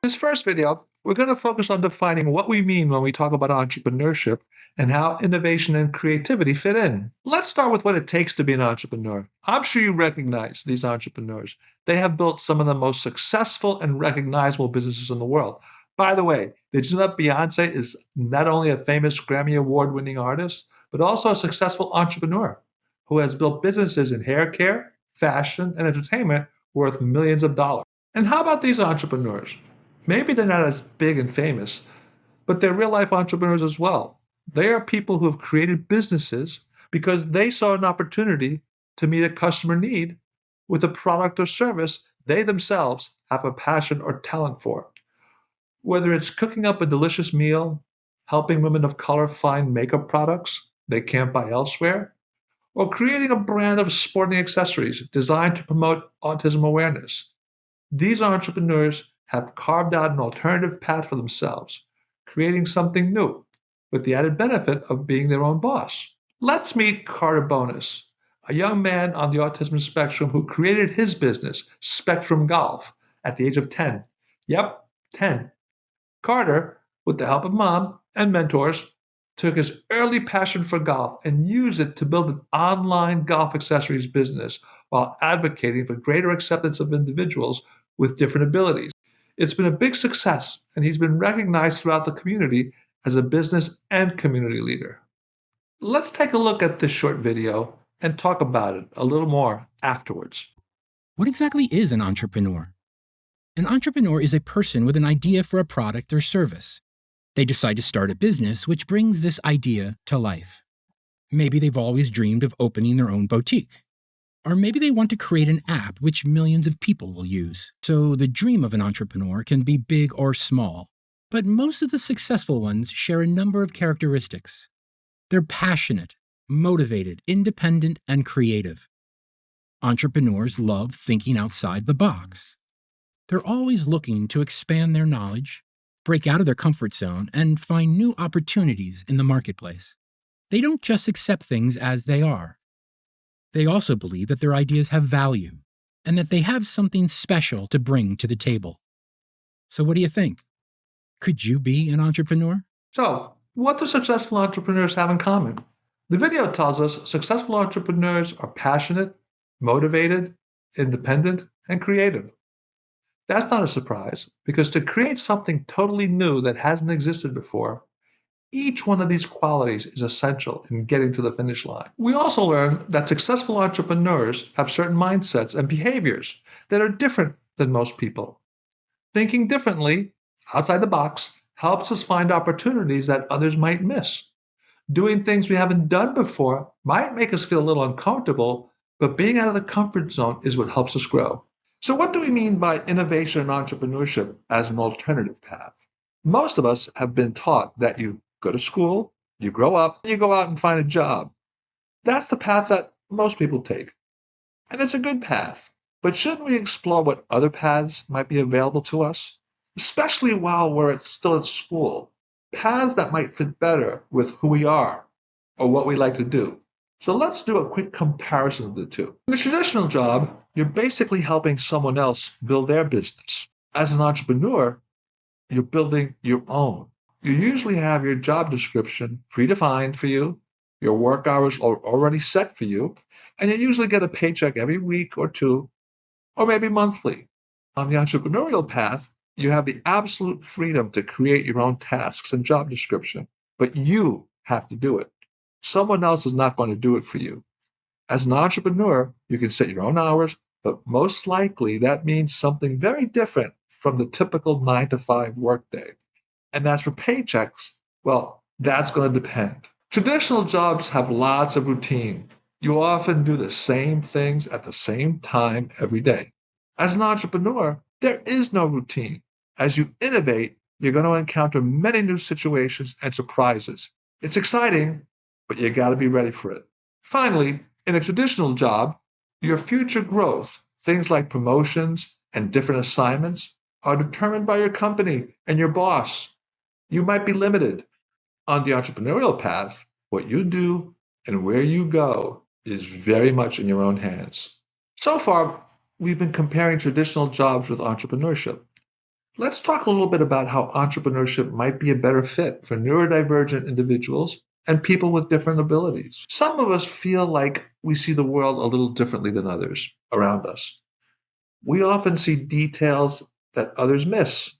This first video, we're going to focus on defining what we mean when we talk about entrepreneurship and how innovation and creativity fit in. Let's start with what it takes to be an entrepreneur. I'm sure you recognize these entrepreneurs. They have built some of the most successful and recognizable businesses in the world. By the way, did you know that Beyonce is not only a famous Grammy Award winning artist, but also a successful entrepreneur who has built businesses in hair care, fashion, and entertainment worth millions of dollars? And how about these entrepreneurs? Maybe they're not as big and famous, but they're real life entrepreneurs as well. They are people who have created businesses because they saw an opportunity to meet a customer need with a product or service they themselves have a passion or talent for. Whether it's cooking up a delicious meal, helping women of color find makeup products they can't buy elsewhere, or creating a brand of sporting accessories designed to promote autism awareness. These entrepreneurs have carved out an alternative path for themselves, creating something new, with the added benefit of being their own boss. Let's meet Carter Bonus, a young man on the autism spectrum who created his business, Spectrum Golf, at the age of 10. Yep, 10. Carter, with the help of mom and mentors, took his early passion for golf and used it to build an online golf accessories business while advocating for greater acceptance of individuals with different abilities. It's been a big success, and he's been recognized throughout the community as a business and community leader. Let's take a look at this short video and talk about it a little more afterwards. What exactly is an entrepreneur? An entrepreneur is a person with an idea for a product or service. They decide to start a business which brings this idea to life. Maybe they've always dreamed of opening their own boutique. Or maybe they want to create an app which millions of people will use. So the dream of an entrepreneur can be big or small. But most of the successful ones share a number of characteristics. They're passionate, motivated, independent, and creative. Entrepreneurs love thinking outside the box. They're always looking to expand their knowledge, break out of their comfort zone, and find new opportunities in the marketplace. They don't just accept things as they are. They also believe that their ideas have value and that they have something special to bring to the table. So what do you think? Could you be an entrepreneur? So, what do successful entrepreneurs have in common? The video tells us successful entrepreneurs are passionate, motivated, independent, and creative. That's not a surprise, because to create something totally new that hasn't existed before, each one of these qualities is essential in getting to the finish line. We also learn that successful entrepreneurs have certain mindsets and behaviors that are different than most people. Thinking differently, outside the box, helps us find opportunities that others might miss. Doing things we haven't done before might make us feel a little uncomfortable, but being out of the comfort zone is what helps us grow. So, what do we mean by innovation and entrepreneurship as an alternative path? Most of us have been taught that you go to school, you grow up, you go out and find a job. That's the path that most people take. And it's a good path. But shouldn't we explore what other paths might be available to us? Especially while still at school. Paths that might fit better with who we are or what we like to do. So let's do a quick comparison of the two. In a traditional job, you're basically helping someone else build their business. As an entrepreneur, you're building your own. You usually have your job description predefined for you, your work hours are already set for you, and you usually get a paycheck every week or two, or maybe monthly. On the entrepreneurial path, you have the absolute freedom to create your own tasks and job description, but you have to do it. Someone else is not going to do it for you. As an entrepreneur, you can set your own hours, but most likely that means something very different from the typical 9 to 5 workday. And as for paychecks, well, that's going to depend. Traditional jobs have lots of routine. You often do the same things at the same time every day. As an entrepreneur, there is no routine. As you innovate, you're going to encounter many new situations and surprises. It's exciting, but you got to be ready for it. Finally, in a traditional job, your future growth, things like promotions and different assignments, are determined by your company and your boss. You might be limited. On the entrepreneurial path, what you do and where you go is very much in your own hands. So far, we've been comparing traditional jobs with entrepreneurship. Let's talk a little bit about how entrepreneurship might be a better fit for neurodivergent individuals and people with different abilities. Some of us feel like we see the world a little differently than others around us. We often see details that others miss,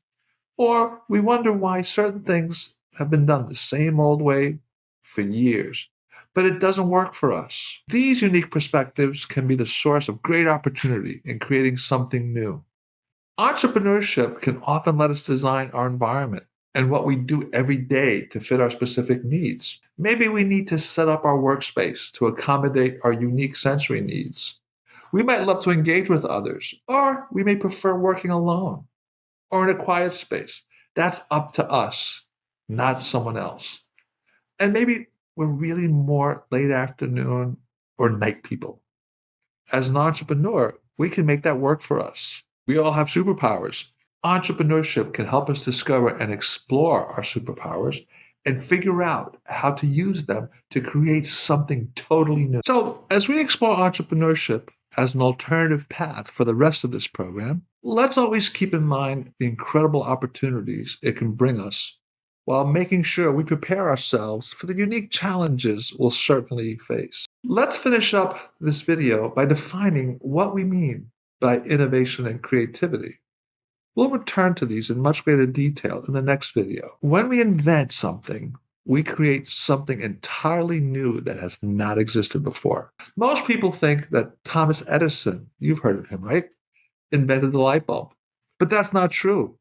or we wonder why certain things have been done the same old way for years, but it doesn't work for us. These unique perspectives can be the source of great opportunity in creating something new. Entrepreneurship can often let us design our environment and what we do every day to fit our specific needs. Maybe we need to set up our workspace to accommodate our unique sensory needs. We might love to engage with others, or we may prefer working alone or in a quiet space. That's up to us, not someone else. And maybe we're really more late afternoon or night people. As an entrepreneur, we can make that work for us. We all have superpowers. Entrepreneurship can help us discover and explore our superpowers and figure out how to use them to create something totally new. So, as we explore entrepreneurship as an alternative path for the rest of this program, let's always keep in mind the incredible opportunities it can bring us while making sure we prepare ourselves for the unique challenges we'll certainly face. Let's finish up this video by defining what we mean by innovation and creativity. We'll return to these in much greater detail in the next video. When we invent something, we create something entirely new that has not existed before. Most people think that Thomas Edison, you've heard of him, right, invented the light bulb. But that's not true.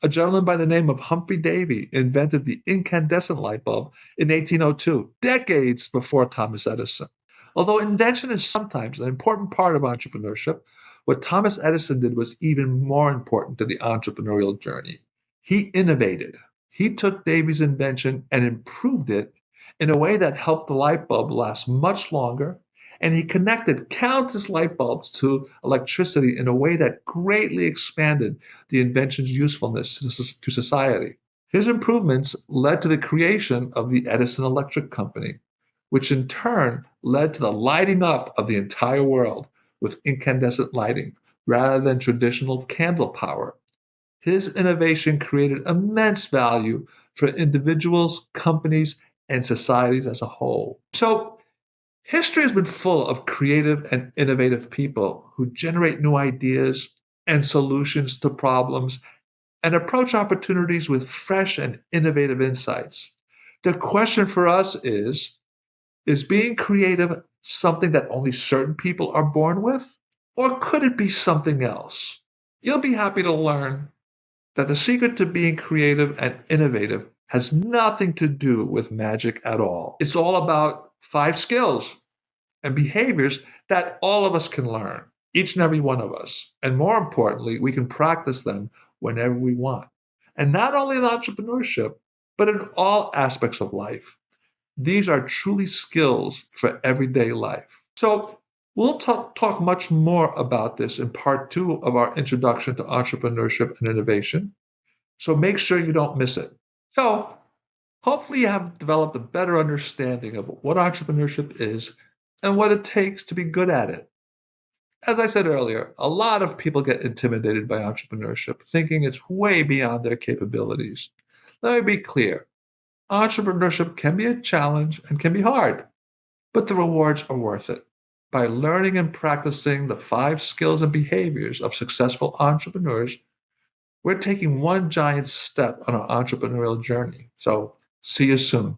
A gentleman by the name of Humphrey Davy invented the incandescent light bulb in 1802, decades before Thomas Edison. Although invention is sometimes an important part of entrepreneurship, what Thomas Edison did was even more important to the entrepreneurial journey. He innovated. He took Davy's invention and improved it in a way that helped the light bulb last much longer, and he connected countless light bulbs to electricity in a way that greatly expanded the invention's usefulness to society. His improvements led to the creation of the Edison Electric Company, which in turn led to the lighting up of the entire world with incandescent lighting rather than traditional candle power. His innovation created immense value for individuals, companies, and societies as a whole. So, history has been full of creative and innovative people who generate new ideas and solutions to problems and approach opportunities with fresh and innovative insights. The question for us is being creative something that only certain people are born with? Or could it be something else? You'll be happy to learn that the secret to being creative and innovative has nothing to do with magic at all. It's all about 5 skills and behaviors that all of us can learn, each and every one of us. And more importantly, we can practice them whenever we want. And not only in entrepreneurship, but in all aspects of life. These are truly skills for everyday life. So, we'll talk much more about this in part 2 of our introduction to entrepreneurship and innovation. So, make sure you don't miss it. So, hopefully, you have developed a better understanding of what entrepreneurship is and what it takes to be good at it. As I said earlier, a lot of people get intimidated by entrepreneurship, thinking it's way beyond their capabilities. Let me be clear, entrepreneurship can be a challenge and can be hard, but the rewards are worth it. By learning and practicing the 5 skills and behaviors of successful entrepreneurs, we're taking one giant step on our entrepreneurial journey. So, see you soon.